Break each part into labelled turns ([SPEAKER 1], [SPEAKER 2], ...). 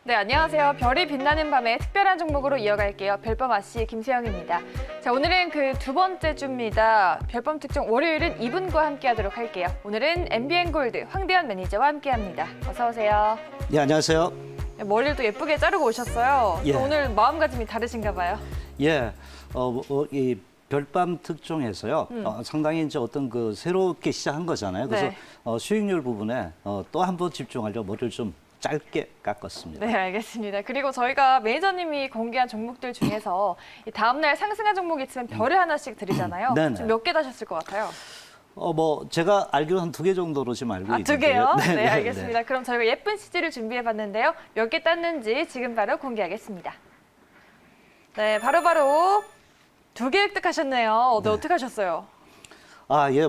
[SPEAKER 1] 네, 안녕하세요. 별이 빛나는 밤의 특별한 종목으로 이어갈게요. 별밤 아씨 김세영입니다. 자, 오늘은 그 두 번째 주입니다. 별밤 특종 월요일은 이분과 함께하도록 할게요. 오늘은 MBN골드 황대현 매니저와 함께합니다. 어서 오세요.
[SPEAKER 2] 예, 안녕하세요.
[SPEAKER 1] 머리를 또 예쁘게 자르고 오셨어요.
[SPEAKER 2] 예.
[SPEAKER 1] 또 오늘 마음가짐이 다르신가 봐요.
[SPEAKER 2] 예, 이 별밤 특종에서요. 상당히 이제 어떤 그 새롭게 시작한 거잖아요. 그래서
[SPEAKER 1] 네.
[SPEAKER 2] 수익률 부분에 또 한 번 집중하려 머리를 좀 짧게 깎았습니다.
[SPEAKER 1] 네, 알겠습니다. 그리고 저희가 매니저님이 공개한 종목들 중에서 이 다음날 상승한 종목이 있으면 별을 하나씩 드리잖아요.
[SPEAKER 2] 네네.
[SPEAKER 1] 좀 몇 개 다셨을 것 같아요?
[SPEAKER 2] 제가 알기로 한 2개 정도로 지금 알고 있는데요.
[SPEAKER 1] 두 개요? 네,
[SPEAKER 2] 네,
[SPEAKER 1] 알겠습니다. 그럼 저희가 예쁜 CG를 준비해봤는데요. 몇 개 땄는지 지금 바로 공개하겠습니다. 네, 바로바로 두 개 획득하셨네요. 네, 어떻게 하셨어요?
[SPEAKER 2] 예,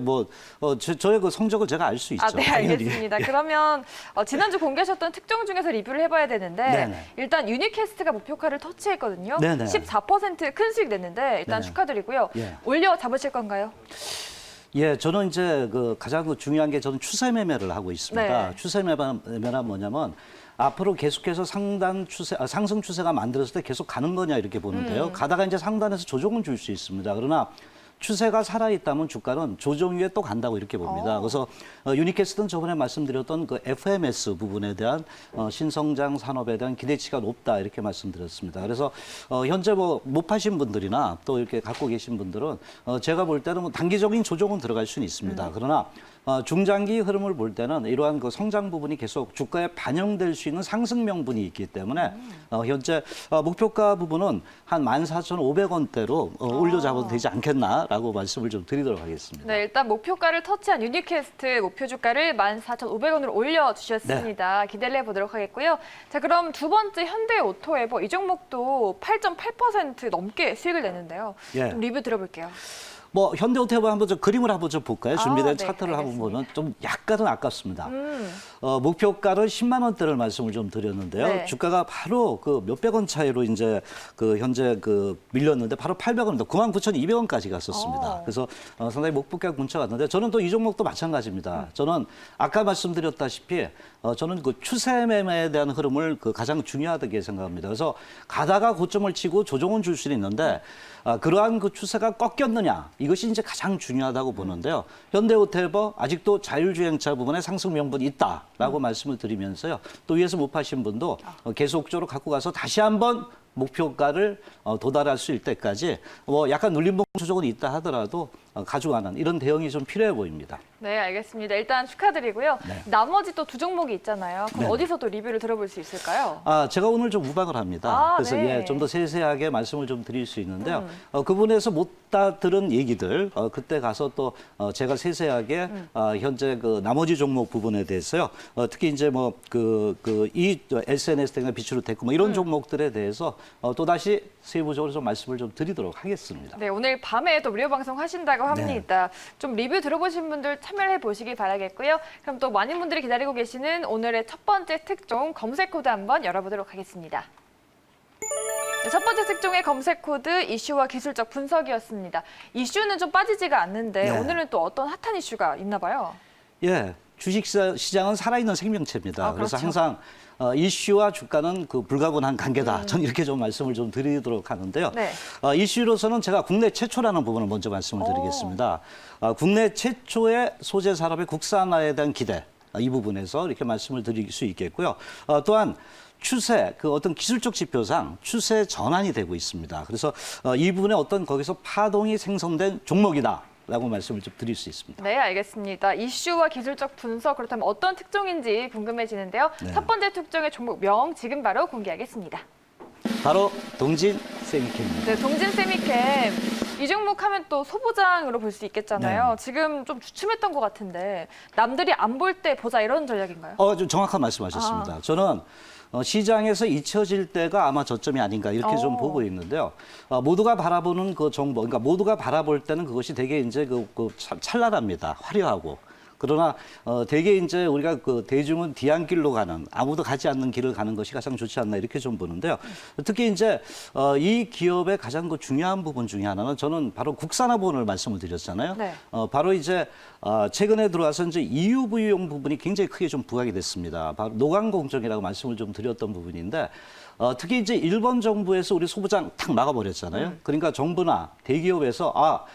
[SPEAKER 2] 저의 그 성적을 제가 알 수 있죠.
[SPEAKER 1] 네, 알겠습니다.
[SPEAKER 2] 예.
[SPEAKER 1] 그러면 지난주 공개하셨던 특종 중에서 리뷰를 해봐야 되는데
[SPEAKER 2] 네네.
[SPEAKER 1] 일단 유니캐스트가 목표가를 터치했거든요.
[SPEAKER 2] 네네.
[SPEAKER 1] 14%큰 수익 냈는데 일단
[SPEAKER 2] 네.
[SPEAKER 1] 축하드리고요.
[SPEAKER 2] 예.
[SPEAKER 1] 올려 잡으실 건가요?
[SPEAKER 2] 예, 저는 이제 그 가장 중요한 게 저는 추세 매매를 하고 있습니다.
[SPEAKER 1] 네.
[SPEAKER 2] 추세 매매란 뭐냐면 앞으로 계속해서 상승 추세가 만들어질 때 계속 가는 거냐 이렇게 보는데요. 가다가 이제 상단에서 조정은 줄 수 있습니다. 그러나 추세가 살아있다면 주가는 조정 위에 또 간다고 이렇게 봅니다. 그래서 유니캐스트는 저번에 말씀드렸던 그 FMS 부분에 대한 신성장 산업에 대한 기대치가 높다 이렇게 말씀드렸습니다. 그래서 현재 못 파신 분들이나 또 이렇게 갖고 계신 분들은 제가 볼 때는 단기적인 조정은 들어갈 수는 있습니다. 그러나 중장기 흐름을 볼 때는 이러한 그 성장 부분이 계속 주가에 반영될 수 있는 상승 명분이 있기 때문에 현재 목표가 부분은 한 14,500원대로 올려잡아도 되지 않겠나라고 말씀을 좀 드리도록 하겠습니다.
[SPEAKER 1] 네, 일단 목표가를 터치한 유니캐스트 목표 주가를 14,500원으로 올려주셨습니다. 기대를 해보도록 하겠고요. 자, 그럼 두 번째 현대오토에버 이 종목도 8.8% 넘게 수익을 내는데요.
[SPEAKER 2] 예.
[SPEAKER 1] 좀 리뷰 들어볼게요.
[SPEAKER 2] 현대오토에버 한번 좀 그림을 한번 좀 볼까요? 준비된
[SPEAKER 1] 네,
[SPEAKER 2] 차트를 한번
[SPEAKER 1] 알겠습니다.
[SPEAKER 2] 보면 좀 약간은 아깝습니다. 목표가를 10만 원대를 말씀을 좀 드렸는데요.
[SPEAKER 1] 네.
[SPEAKER 2] 주가가 바로 그 몇백 원 차이로 이제 그 현재 그 밀렸는데 바로 800원입니다. 99,200원까지 갔었습니다. 그래서 상당히 목표가 근처 갔는데 저는 또 이 종목도 마찬가지입니다. 저는 아까 말씀드렸다시피 저는 그 추세 매매에 대한 흐름을 그 가장 중요하다고 생각합니다. 그래서 가다가 고점을 치고 조정은 줄 수는 있는데 그러한 그 추세가 꺾였느냐 이것이 이제 가장 중요하다고 보는데요. 현대오토에버 아직도 자율주행차 부분에 상승 명분이 있다라고 말씀을 드리면서요. 또 위에서 못 파신 분도 계속적으로 갖고 가서 다시 한번 목표가를 도달할 수 있을 때까지 약간 눌림목 조정은 있다 하더라도 가져가는 이런 대응이 좀 필요해 보입니다.
[SPEAKER 1] 네, 알겠습니다. 일단 축하드리고요.
[SPEAKER 2] 네.
[SPEAKER 1] 나머지 또 두 종목이 있잖아요. 그럼
[SPEAKER 2] 네.
[SPEAKER 1] 어디서 또 리뷰를 들어볼 수 있을까요?
[SPEAKER 2] 제가 오늘 좀 우박을 합니다. 그래서
[SPEAKER 1] 네.
[SPEAKER 2] 좀 더 세세하게 말씀을 좀 드릴 수 있는데요. 그분에서 못 다 들은 얘기들 그때 가서 또 제가 세세하게 현재 그 나머지 종목 부분에 대해서요. 특히 이제 이 SNS 등에 비추로 됐고 이런 종목들에 대해서 또 다시 세부적으로 좀 말씀을 좀 드리도록 하겠습니다.
[SPEAKER 1] 네, 오늘 밤에 또 무료 방송 하신다고 합니다. 좀 리뷰 들어보신 분들 참여해 보시기 바라겠고요. 그럼 또 많은 분들이 기다리고 계시는 오늘의 첫 번째 특종 검색 코드 한번 열어보도록 하겠습니다. 네, 첫 번째 특종의 검색 코드 이슈와 기술적 분석이었습니다. 이슈는 좀 빠지지가 않는데
[SPEAKER 2] 네.
[SPEAKER 1] 오늘은 또 어떤 핫한 이슈가 있나 봐요.
[SPEAKER 2] 예, 주식 시장은 살아있는 생명체입니다. 그래서
[SPEAKER 1] 그렇죠.
[SPEAKER 2] 항상 이슈와 주가는 그 불가분한 관계다. 저는 이렇게 좀 말씀을 좀 드리도록 하는데요.
[SPEAKER 1] 네.
[SPEAKER 2] 이슈로서는 제가 국내 최초라는 부분을 먼저 말씀을 드리겠습니다. 국내 최초의 소재 산업의 국산화에 대한 기대 이 부분에서 이렇게 말씀을 드릴 수 있겠고요. 또한 추세, 그 어떤 기술적 지표상 추세 전환이 되고 있습니다. 그래서 이 부분에 어떤 거기서 파동이 생성된 종목이다라고 말씀을 좀 드릴 수 있습니다.
[SPEAKER 1] 네, 알겠습니다. 이슈와 기술적 분석, 그렇다면 어떤 특종인지 궁금해지는데요.
[SPEAKER 2] 네.
[SPEAKER 1] 첫 번째 특종의 종목 명 지금 바로 공개하겠습니다.
[SPEAKER 2] 바로 동진 세미캠입니다.
[SPEAKER 1] 네, 동진 세미캠. 이 종목 하면 또 소보장으로 볼 수 있겠잖아요.
[SPEAKER 2] 네.
[SPEAKER 1] 지금 좀 주춤했던 것 같은데 남들이 안 볼 때 보자 이런 전략인가요?
[SPEAKER 2] 좀 정확한 말씀하셨습니다. 저는 시장에서 잊혀질 때가 아마 저점이 아닌가 이렇게 좀 보고 있는데요. 모두가 바라보는 그 정보, 그러니까 모두가 바라볼 때는 그것이 되게 이제 찬란합니다. 화려하고. 그러나 대개 이제 우리가 그 대중은 뒤안길로 가는 아무도 가지 않는 길을 가는 것이 가장 좋지 않나 이렇게 좀 보는데요. 특히 이제 이 기업의 가장 그 중요한 부분 중에 하나는 저는 바로 국산화본을 말씀을 드렸잖아요.
[SPEAKER 1] 네.
[SPEAKER 2] 바로 이제 최근에 들어와서 이제 EUV용 부분이 굉장히 크게 좀 부각이 됐습니다. 바로 노광 공정이라고 말씀을 좀 드렸던 부분인데 특히 이제 일본 정부에서 우리 소부장 탁 막아버렸잖아요. 그러니까 정부나 대기업에서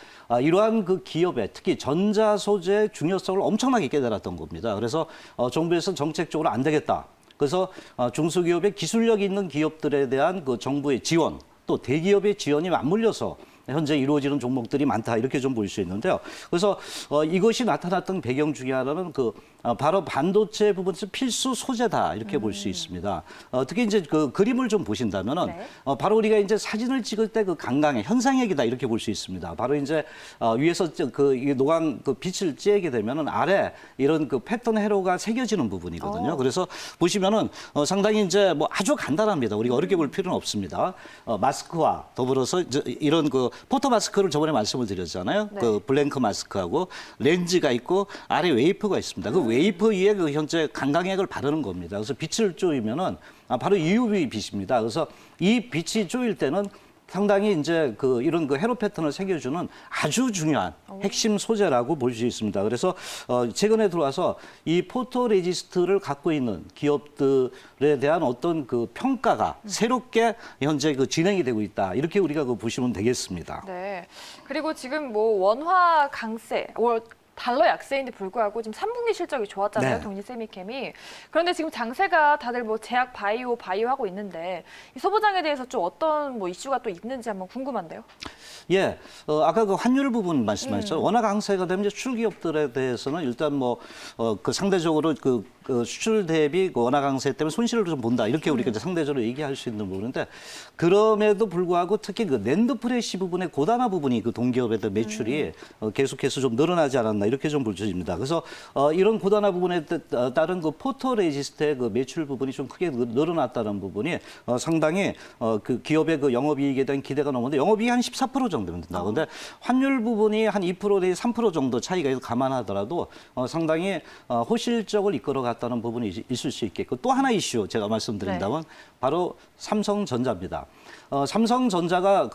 [SPEAKER 2] 이러한 그 기업의 특히 전자 소재의 중요성을 엄청나게 깨달았던 겁니다. 그래서 정부에서 정책적으로 안 되겠다. 그래서 중소기업의 기술력 있는 기업들에 대한 그 정부의 지원, 또 대기업의 지원이 맞물려서 현재 이루어지는 종목들이 많다 이렇게 좀 볼 수 있는데요. 그래서 이것이 나타났던 배경 중에 하나는 바로 반도체 부분에서 필수 소재다 이렇게 볼 수 있습니다. 특히 이제 그 그림을 좀 보신다면은
[SPEAKER 1] 네.
[SPEAKER 2] 바로 우리가 이제 사진을 찍을 때 그 강강의 현상액이다 이렇게 볼 수 있습니다. 바로 이제 위에서 이 노광 그 빛을 쬐게 되면은 아래 이런 그 패턴 회로가 새겨지는 부분이거든요. 그래서 보시면은 상당히 이제 뭐 아주 간단합니다. 우리가 어렵게 볼 필요는 없습니다. 마스크와 더불어서 이런 그 포토 마스크를 저번에 말씀을 드렸잖아요.
[SPEAKER 1] 네.
[SPEAKER 2] 그 블랭크 마스크하고 렌즈가 있고 아래 웨이퍼가 있습니다. 그 웨이퍼 위에 그 현재 강강액을 바르는 겁니다. 그래서 빛을 쪼이면은 바로 UV 빛입니다. 그래서 이 빛이 쪼일 때는 상당히 이제 이런 회로 패턴을 새겨주는 아주 중요한 핵심 소재라고 볼 수 있습니다. 그래서 최근에 들어와서 이 포토레지스트를 갖고 있는 기업들에 대한 어떤 그 평가가 새롭게 현재 진행이 되고 있다. 이렇게 우리가 보시면 되겠습니다.
[SPEAKER 1] 네. 그리고 지금 뭐 원화 강세, 달러 약세인데 불구하고 지금 3분기 실적이 좋았잖아요.
[SPEAKER 2] 네.
[SPEAKER 1] 동진세미캠이. 그런데 지금 장세가 다들 뭐 제약 바이오 하고 있는데 이 소부장에 대해서 좀 어떤 뭐 이슈가 또 있는지 한번 궁금한데요.
[SPEAKER 2] 예, 아까 그 환율 부분 말씀하셨죠. 워낙 강세가 되면 이제 수출 기업들에 대해서는 일단 상대적으로 수출 대비 원화 강세 때문에 손실을 좀 본다. 이렇게 우리가 이제 상대적으로 얘기할 수 있는 부분인데 그럼에도 불구하고 특히 그 낸드 프레시 부분의 고단화 부분이 그 동기업의 매출이 계속해서 좀 늘어나지 않았나 이렇게 좀 볼수있습니다. 그래서 이런 고단화 부분에 따른 그 포토레지스트의 그 매출 부분이 좀 크게 늘어났다는 부분이 상당히 그 기업의 그 영업이익에 대한 기대가 넘었는데 영업이익이 한 14% 정도면 된다. 그런데 환율 부분이 한 2% 내지 3% 정도 차이가 감안하더라도 상당히 호실적을 이끌어갔다는 부분이 있을 수 있겠고 또 하나 이슈 제가 말씀드린다면 바로 삼성전자입니다. 삼성전자가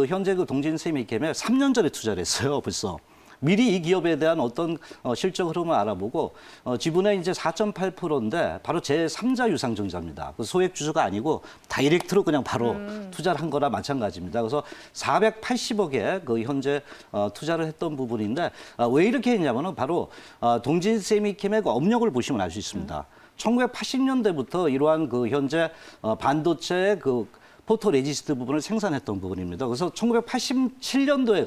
[SPEAKER 2] 현재 동진세미캠에 3년 전에 투자를 했어요, 벌써. 미리 이 기업에 대한 어떤 실적 흐름을 알아보고 지분의 이제 4.8%인데 바로 제3자 유상증자입니다. 소액 주주가 아니고 다이렉트로 그냥 바로 투자를 한 거나 마찬가지입니다. 그래서 480억에 현재 투자를 했던 부분인데 왜 이렇게 했냐면은 바로 동진세미캠의 업력을 보시면 알 수 있습니다. 1980년대부터 이러한 현재 반도체의 포토레지스트 부분을 생산했던 부분입니다. 그래서 1987년도에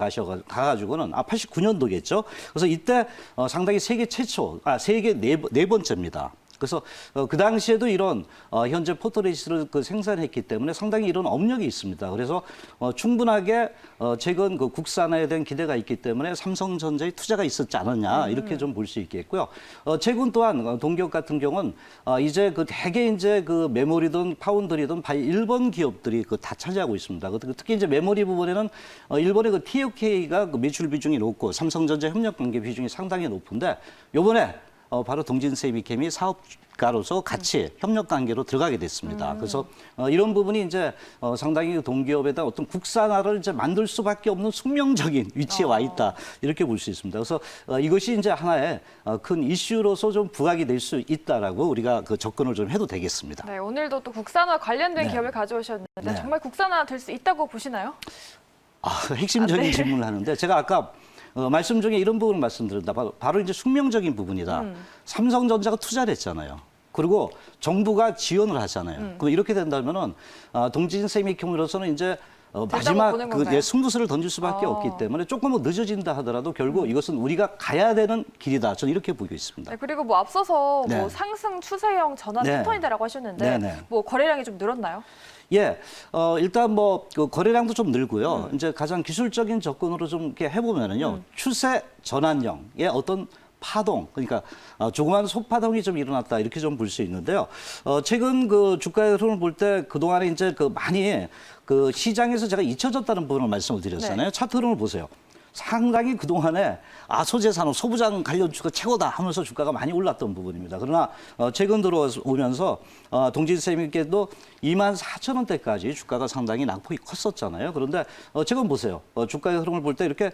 [SPEAKER 2] 가가지고는 89년도겠죠. 그래서 이때 상당히 세계 최초, 세계 네 번째입니다. 그래서 그 당시에도 이런 현재 포토레지스트를 생산했기 때문에 상당히 이런 업력이 있습니다. 그래서 충분하게 최근 국산화에 대한 기대가 있기 때문에 삼성전자의 투자가 있었지 않았냐 이렇게 좀 볼 수 있겠고요. 최근 또한 동기업 같은 경우는 이제 대개 이제 메모리든 파운드리든 일본 기업들이 다 차지하고 있습니다. 특히 이제 메모리 부분에는 일본의 TOK가 매출 비중이 높고 삼성전자 협력 관계 비중이 상당히 높은데 요번에 바로 동진세미캠이 사업가로서 같이 협력 관계로 들어가게 됐습니다. 그래서 이런 부분이 이제 상당히 동기업에다 어떤 국산화를 이제 만들 수밖에 없는 숙명적인 위치에 와 있다 이렇게 볼 수 있습니다. 그래서 이것이 이제 하나의 큰 이슈로서 좀 부각이 될 수 있다라고 우리가 접근을 좀 해도 되겠습니다.
[SPEAKER 1] 네, 오늘도 또 국산화 관련된 기업을 가져오셨는데 정말 국산화 될 수 있다고 보시나요?
[SPEAKER 2] 핵심적인
[SPEAKER 1] 네.
[SPEAKER 2] 질문을 하는데 제가 아까 말씀 중에 이런 부분을 말씀드렸다. 바로 이제 숙명적인 부분이다. 삼성전자가 투자를 했잖아요. 그리고 정부가 지원을 하잖아요. 그럼 이렇게 된다면은 동진세미캠으로서는 이제 마지막 승부수를 던질 수밖에 없기 때문에 조금 늦어진다 하더라도 결국 이것은 우리가 가야 되는 길이다. 저는 이렇게 보고 있습니다.
[SPEAKER 1] 네, 그리고 뭐 앞서서
[SPEAKER 2] 네.
[SPEAKER 1] 뭐 상승 추세형 전환
[SPEAKER 2] 네.
[SPEAKER 1] 패턴이다라고 하셨는데
[SPEAKER 2] 네.
[SPEAKER 1] 뭐 거래량이 좀 늘었나요?
[SPEAKER 2] 예, 일단 거래량도 좀 늘고요. 이제 가장 기술적인 접근으로 좀 이렇게 해보면은요, 추세 전환형의 어떤 파동, 그러니까 조그만 소파동이 좀 일어났다 이렇게 좀 볼 수 있는데요. 최근 주가의 흐름을 볼 때 그동안에 이제 많이 시장에서 제가 잊혀졌다는 부분을 말씀을 드렸잖아요.
[SPEAKER 1] 네.
[SPEAKER 2] 차트 흐름을 보세요. 상당히 그동안에 소재 산업, 소부장 관련 주가 최고다 하면서 주가가 많이 올랐던 부분입니다. 그러나 최근 들어오면서 동진세미께도 24,000원대까지 주가가 상당히 낙폭이 컸었잖아요. 그런데 지금 보세요. 주가의 흐름을 볼 때 이렇게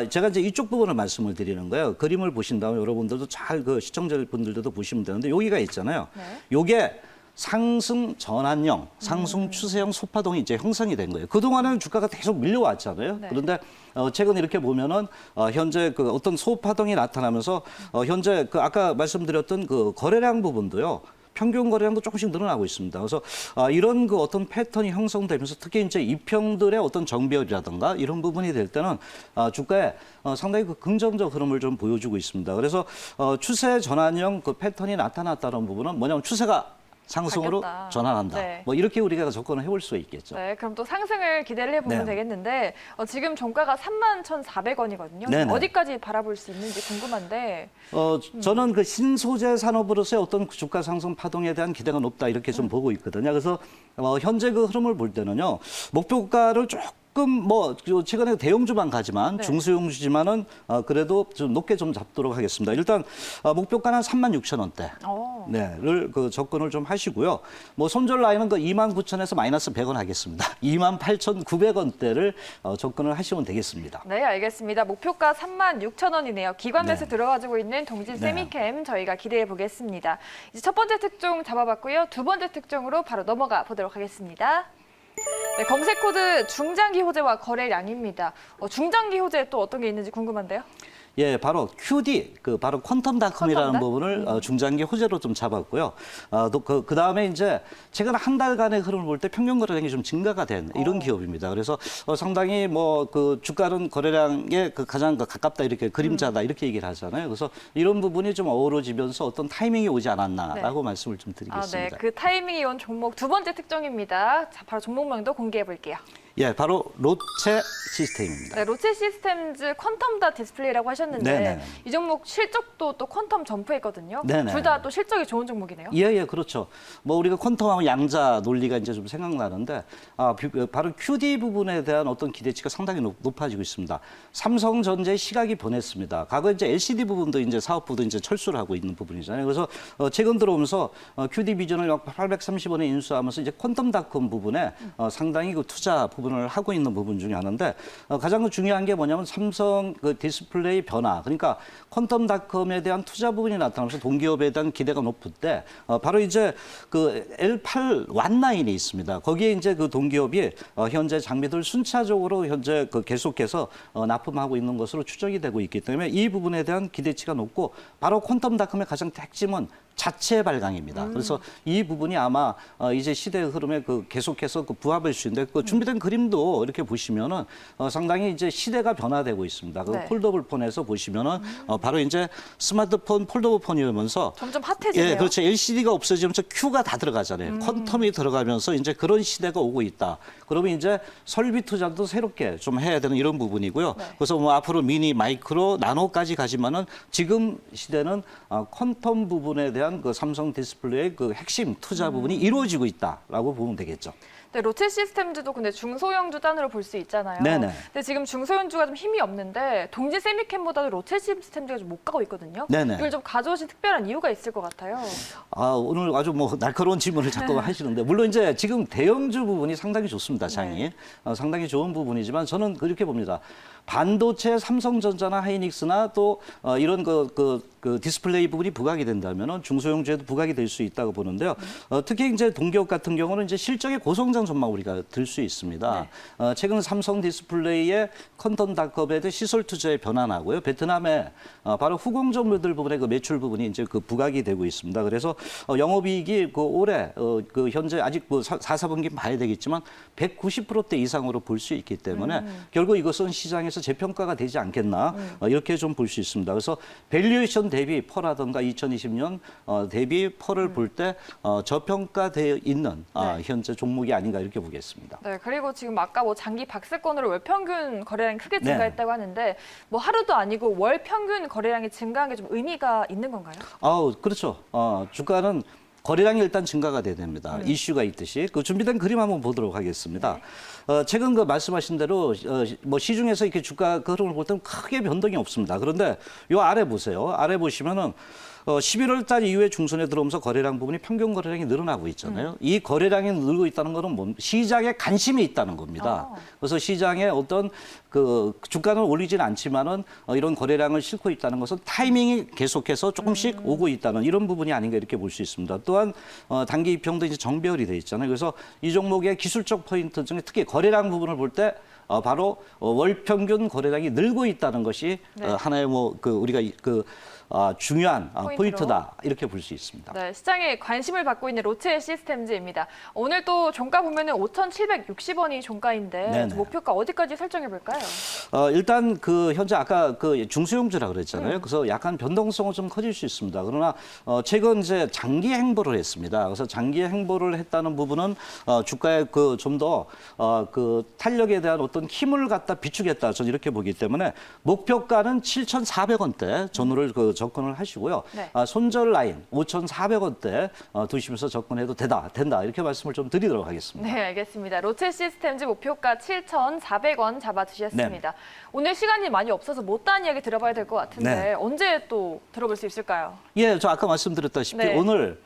[SPEAKER 2] 제가 이제 이쪽 부분을 말씀을 드리는 거예요. 그림을 보신다면 여러분들도 잘 시청자분들도 보시면 되는데 여기가 있잖아요.
[SPEAKER 1] 네.
[SPEAKER 2] 요게 상승 전환형, 상승 추세형 소파동이 이제 형성이 된 거예요. 그동안에는 주가가 계속 밀려왔잖아요.
[SPEAKER 1] 네.
[SPEAKER 2] 그런데 최근 이렇게 보면은 현재 그 어떤 소파동이 나타나면서 현재 그 아까 말씀드렸던 그 거래량 부분도요. 평균 거래량도 조금씩 늘어나고 있습니다. 그래서 이런 그 어떤 패턴이 형성되면서 특히 이제 이평들의 어떤 정배열이라든가 이런 부분이 될 때는 주가에 상당히 그 긍정적 흐름을 좀 보여주고 있습니다. 그래서 추세 전환형 그 패턴이 나타났다는 부분은 뭐냐면 추세가 상승으로
[SPEAKER 1] 바뀌었다.
[SPEAKER 2] 전환한다.
[SPEAKER 1] 네.
[SPEAKER 2] 뭐 이렇게 우리가 접근을 해볼 수가 있겠죠.
[SPEAKER 1] 네, 그럼 또 상승을 기대를 해보면
[SPEAKER 2] 네.
[SPEAKER 1] 되겠는데 지금 종가가 31,400원이거든요.
[SPEAKER 2] 네네.
[SPEAKER 1] 어디까지 바라볼 수 있는지 궁금한데
[SPEAKER 2] 저는 그 신소재 산업으로서의 어떤 그 주가 상승 파동에 대한 기대가 높다 이렇게 좀 보고 있거든요. 그래서 현재 그 흐름을 볼 때는요. 목표가를 조금 뭐 최근에 대형주만 가지만
[SPEAKER 1] 네.
[SPEAKER 2] 중소형주지만은 그래도 좀 높게 좀 잡도록 하겠습니다. 일단 목표가는 36,000원대. 를 그 접근을 좀 하시고요. 뭐 손절 라인은 그 29,000에서 마이너스 100원 하겠습니다. 28,900원대를 접근을 하시면 되겠습니다.
[SPEAKER 1] 네, 알겠습니다. 목표가 36,000원이네요. 기관 매수
[SPEAKER 2] 네.
[SPEAKER 1] 들어가지고 있는 동진 세미캠 저희가 기대해 보겠습니다. 이제 첫 번째 특종 잡아봤고요. 두 번째 특종으로 바로 넘어가 보도록 하겠습니다. 네, 검색 코드 중장기 호재와 거래량입니다. 중장기 호재 또 어떤 게 있는지 궁금한데요.
[SPEAKER 2] 예, 바로 QD, 바로 퀀텀닷컴이라는
[SPEAKER 1] 퀀텀닷?
[SPEAKER 2] 부분을 중장기 호재로 좀 잡았고요. 그 다음에 이제 최근 한 달간의 흐름을 볼 때 평균 거래량이 좀 증가가 된 이런 기업입니다. 그래서 상당히 뭐 그 주가는 거래량에 그 가장 가깝다 이렇게 그림자다 이렇게 얘기를 하잖아요. 그래서 이런 부분이 좀 어우러지면서 어떤 타이밍이 오지 않았나라고 말씀을 좀 드리겠습니다.
[SPEAKER 1] 네, 그 타이밍이 온 종목 두 번째 특종입니다. 자, 바로 종목명도 공개해 볼게요.
[SPEAKER 2] 예, 바로 롯체 시스템입니다.
[SPEAKER 1] 네, 롯체 시스템즈 퀀텀닷 디스플레이라고 하셨는데
[SPEAKER 2] 네네.
[SPEAKER 1] 이 종목 실적도 또 퀀텀 점프했거든요.
[SPEAKER 2] 네네.
[SPEAKER 1] 둘 다 또 실적이 좋은 종목이네요.
[SPEAKER 2] 예, 그렇죠. 뭐 우리가 퀀텀하면 양자 논리가 이제 좀 생각나는데 바로 QD 부분에 대한 어떤 기대치가 상당히 높아지고 있습니다. 삼성전자의 시각이 변했습니다. 과거 이제 LCD 부분도 이제 사업부도 이제 철수를 하고 있는 부분이잖아요. 그래서 최근 들어오면서 QD 비전을 약 830원에 인수하면서 이제 퀀텀닷컴 부분에 상당히 그 투자 부분을 하고 있는 부분 중에 하나인데 가장 중요한 게 뭐냐면 삼성 그 디스플레이 변화, 그러니까 퀀텀닷컴에 대한 투자 부분이 나타나면서 동기업에 대한 기대가 높을 때 바로 이제 그 L8 완라인이 있습니다. 거기에 이제 그 동기업이 현재 장비들 순차적으로 현재 그 계속해서 납품하고 있는 것으로 추정이 되고 있기 때문에 이 부분에 대한 기대치가 높고 바로 퀀텀닷컴의 가장 핵심은 자체 발광입니다. 그래서 이 부분이 아마 이제 시대의 흐름에 그 계속해서 그 부합할 수 있는데 그 준비된 그림도 이렇게 보시면은 상당히 이제 시대가 변화되고 있습니다. 그
[SPEAKER 1] 네.
[SPEAKER 2] 폴더블 폰에서 보시면은 바로 이제 스마트폰 폴더블 폰이면서
[SPEAKER 1] 점점 핫해지네요.
[SPEAKER 2] 예, 그렇죠. LCD가 없어지면서 Q가 다 들어가잖아요. 퀀텀이 들어가면서 이제 그런 시대가 오고 있다. 그러면 이제 설비 투자도 새롭게 좀 해야 되는 이런 부분이고요.
[SPEAKER 1] 네.
[SPEAKER 2] 그래서 뭐 앞으로 미니, 마이크로, 나노까지 가지만은 지금 시대는 퀀텀 부분에 대한 그 삼성 디스플레이의 그 핵심 투자 부분이 이루어지고 있다라고 보면 되겠죠.
[SPEAKER 1] 네, 롯체 시스템즈도 근데 중소형주 단으로 볼 수 있잖아요.
[SPEAKER 2] 네네.
[SPEAKER 1] 근데 지금 중소형주가 좀 힘이 없는데 동진 세미캠보다도 롯체 시스템즈가 좀 못 가고 있거든요.
[SPEAKER 2] 네네.
[SPEAKER 1] 이걸 좀 가져오신 특별한 이유가 있을 것 같아요.
[SPEAKER 2] 오늘 아주 뭐 날카로운 질문을 자꾸 하시는데 물론 이제 지금 대형주 부분이 상당히 좋습니다, 장이. 상당히 좋은 부분이지만 저는 그렇게 봅니다. 반도체 삼성전자나 하이닉스나 또 이런 그 디스플레이 부분이 부각이 된다면은 중소형주에도 부각이 될 수 있다고 보는데요. 특히 이제 동기업 같은 경우는 이제 실적의 고성장 전망 우리가 들 수 있습니다. 최근 삼성 디스플레이의 퀀텀닷컴에 대한 시설 투자의 변화나고요. 베트남에 바로 후공 전무들 부분의 그 매출 부분이 이제 그 부각이 되고 있습니다. 그래서 영업이익이 그 올해 그 현재 아직 뭐 4사분기 봐야 되겠지만 190%대 이상으로 볼 수 있기 때문에 결국 이것은 시장에서 재평가가 되지 않겠나 이렇게 좀 볼 수 있습니다. 그래서 밸류에이션 대비 퍼라든가 2020년 대비 퍼를 볼 때 저평가되어 있는 현재 종목이 아닌가 이렇게 보겠습니다.
[SPEAKER 1] 네, 그리고 지금 아까 뭐 장기 박스권으로 월 평균 거래량이 크게 증가했다고 하는데 뭐 하루도 아니고 월 평균 거래량이 증가한 게 좀 의미가 있는 건가요?
[SPEAKER 2] 그렇죠. 주가는 거래량이 일단 증가가 돼야 됩니다. 이슈가 있듯이. 그 준비된 그림 한번 보도록 하겠습니다. 최근 그 말씀하신 대로 뭐 시중에서 이렇게 주가 그 흐름을 볼 때는 크게 변동이 없습니다. 그런데 요 아래 보세요. 아래 보시면은 11월 달 이후에 중순에 들어오면서 거래량 부분이 평균 거래량이 늘어나고 있잖아요. 이 거래량이 늘고 있다는 거는 뭐 시장에 관심이 있다는 겁니다. 그래서 시장에 어떤 그 주가는 올리지는 않지만은 이런 거래량을 싣고 있다는 것은 타이밍이 계속해서 조금씩 오고 있다는 이런 부분이 아닌가 이렇게 볼 수 있습니다. 또한 단기 이평도 이제 정배열이 돼 있잖아요. 그래서 이 종목의 기술적 포인트 중에 특히 거래량 부분을 볼 때 바로 월 평균 거래량이 늘고 있다는 것이 하나의 뭐 그 우리가 중요한 포인트다 이렇게 볼 수 있습니다.
[SPEAKER 1] 네, 시장에 관심을 받고 있는 로체 시스템즈입니다. 오늘 또 종가 보면은 5,760원이 종가인데
[SPEAKER 2] 네네.
[SPEAKER 1] 목표가 어디까지 설정해 볼까요?
[SPEAKER 2] 일단 그 현재 아까 그 중소형주라 그랬잖아요. 그래서 약간 변동성은 좀 커질 수 있습니다. 그러나 최근 이제 장기 행보를 했습니다. 그래서 장기 행보를 했다는 부분은 주가의 그 좀 더 그 탄력에 대한 어떤 힘을 갖다 비추겠다. 저는 이렇게 보기 때문에 목표가는 7,400원대 전후를 그 접근을 하시고요.
[SPEAKER 1] 네.
[SPEAKER 2] 손절 라인 5,400원대 두시면서 접근해도 된다 이렇게 말씀을 좀 드리도록 하겠습니다.
[SPEAKER 1] 네, 알겠습니다. 로체 시스템즈 목표가 7,400원 잡아주셨습니다. 오늘 시간이 많이 없어서 못다한 이야기 들어봐야 될 것 같은데
[SPEAKER 2] 네.
[SPEAKER 1] 언제 또 들어볼 수 있을까요?
[SPEAKER 2] 예, 저 아까 말씀드렸다시피
[SPEAKER 1] 네.
[SPEAKER 2] 오늘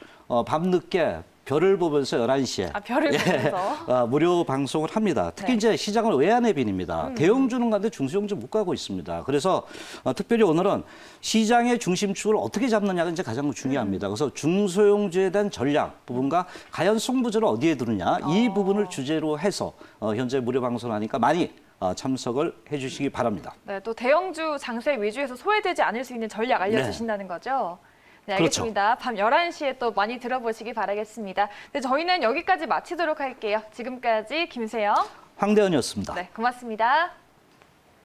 [SPEAKER 2] 밤늦게 별을 보면서 11시에
[SPEAKER 1] 별을 보면서.
[SPEAKER 2] 무료 방송을 합니다. 특히
[SPEAKER 1] 네.
[SPEAKER 2] 이제 시장을 외환의 빈입니다. 대형주는 가는데 중소형주 못 가고 있습니다. 그래서 특별히 오늘은 시장의 중심축을 어떻게 잡느냐가 이제 가장 중요합니다. 그래서 중소형주에 대한 전략 부분과 과연 승부조를 어디에 두느냐 이 부분을 주제로 해서 현재 무료 방송을 하니까 많이 참석을 해주시기 바랍니다.
[SPEAKER 1] 네, 또 대형주 장세 위주에서 소외되지 않을 수 있는 전략 알려주신다는 거죠? 네, 알겠습니다. 밤 11시에 또 많이 들어보시기 바라겠습니다. 네, 저희는 여기까지 마치도록 할게요. 지금까지 김세영,
[SPEAKER 2] 황대현이었습니다.
[SPEAKER 1] 네, 고맙습니다.